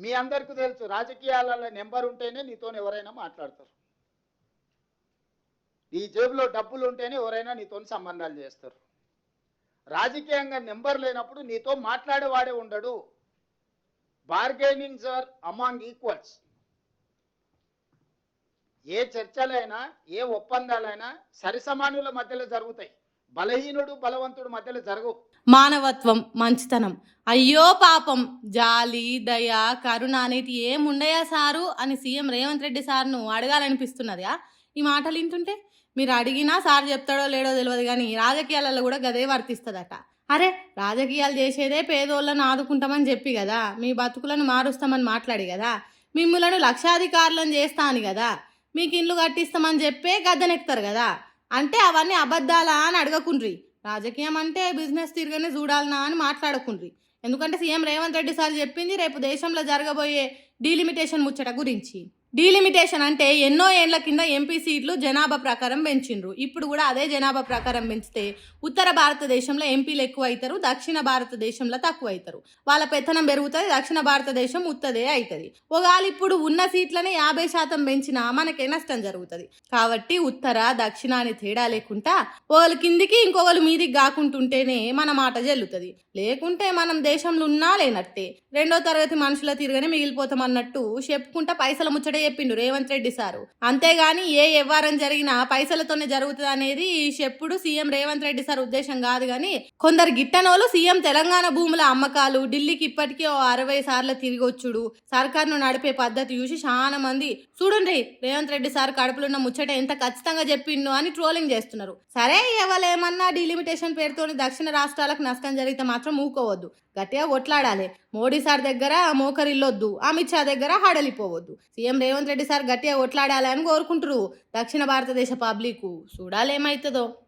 మీ అందరికీ తెలుసు, రాజకీయాలలో నెంబర్ ఉంటేనే నీతో ఎవరైనా మాట్లాడతారు. ఈ జేబులో డబ్బులు ఉంటేనే ఎవరైనా నీతో సంబంధాలు చేస్తారు. రాజకీయంగా నెంబర్ లేనప్పుడు నీతో మాట్లాడేవాడే ఉండడు. Bargainings are among equals. ఏ చర్చలైనా ఏ ఒప్పందాలైనా సరిసమానుల మధ్యలో జరుగుతాయి. బలహీనుడు బలవంతుడు మధ్యలో జరగవు. మానవత్వం, మంచితనం, అయ్యో పాపం, జాలి, దయ, కరుణ అనేది ఏముండయా సారు అని సీఎం రేవంత్ రెడ్డి సార్ను అడగాలనిపిస్తున్నదా ఈ మాటలు వింటుంటే? మీరు అడిగినా సార్ చెప్తాడో లేడో తెలియదు, కానీ రాజకీయాలలో కూడా గదే వర్తిస్తుందట. అరే, రాజకీయాలు చేసేదే పేదోళ్ళను ఆదుకుంటామని చెప్పి కదా, మీ బతుకులను మారుస్తామని మాట్లాడి కదా, మిమ్ములను లక్షాధికారులను చేస్తా అని కదా, మీకు ఇల్లు కట్టిస్తామని చెప్పే గద్దెనెక్తారు కదా. అంటే అవన్నీ అబద్ధాలా అని అడగకుండ్రి. రాజకీయం అంటే బిజినెస్ తిరగనే చూడాలనా అని మాట్లాడకుండ్రి. ఎందుకంటే సీఎం రేవంత్ రెడ్డి సార్ చెప్పింది రేపు దేశంలో జరగబోయే డీలిమిటేషన్ ముచ్చట గురించి. డీలిమిటేషన్ అంటే ఎన్నో ఏళ్ల కింద ఎంపీ సీట్లు జనాభా ప్రకారం పెంచిండ్రు. ఇప్పుడు కూడా అదే జనాభా ప్రకారం పెంచితే ఉత్తర భారతదేశంలో ఎంపీలు ఎక్కువ అవుతారు, దక్షిణ భారతదేశంలో తక్కువ అవుతారు. వాళ్ళ పెత్తనం పెరుగుతుంది, దక్షిణ భారతదేశం ఉత్తదే అవుతుంది. ఒకవేళ ఇప్పుడు ఉన్న సీట్లని 50% పెంచినా మనకే నష్టం జరుగుతుంది. కాబట్టి ఉత్తర దక్షిణ అని తేడా లేకుండా ఒకళ్ళు కిందికి ఇంకొకరు మీదికి కాకుంటుంటేనే మన మాట చెల్లుతుంది. లేకుంటే మనం దేశంలో ఉన్నా లేనట్టే, రెండో తరగతి మనుషుల తిరగనే మిగిలిపోతాం అన్నట్టు చెప్పుకుంటా పైసల ముచ్చట చెప్పిండు రేవంత్ రెడ్డి సారు. అంతేగాని ఏ వ్యవహారం జరిగినా పైసలతోనే జరుగుతుంది అనేది చెప్పుడు సీఎం రేవంత్ రెడ్డి సార్ ఉద్దేశం కాదు. కానీ కొందరు గిట్టనోళ్ళు సీఎం తెలంగాణ భూముల అమ్మకాలు, ఢిల్లీకి ఇప్పటికీ 60 సార్లు తిరిగి వచ్చుడు, సర్కార్ను నడిపే పద్ధతి చూసి చాలా మంది చూడండి రేవంత్ రెడ్డి సార్ కడుపులున్న ముచ్చట ఎంత ఖచ్చితంగా చెప్పిండు అని ట్రోలింగ్ చేస్తున్నారు. సరే, ఎవరేమన్నా డీలిమిటేషన్ పేరుతోని దక్షిణ రాష్ట్రాలకు నష్టం జరిగితే మాత్రం ఊకోవద్దు, గట్టిగా కొట్లాడాలి. మోడీ సార్ దగ్గర మోకరిల్లొద్దు, అమిత్ షా దగ్గర హడలిపోవద్దు. సీఎం రేవంత్ రెడ్డి సార్ గట్టిగా కొట్లాడాలి అని కోరుకుంటారు దక్షిణ భారతదేశ పబ్లిక్. చూడాలి ఏమవుతుందో.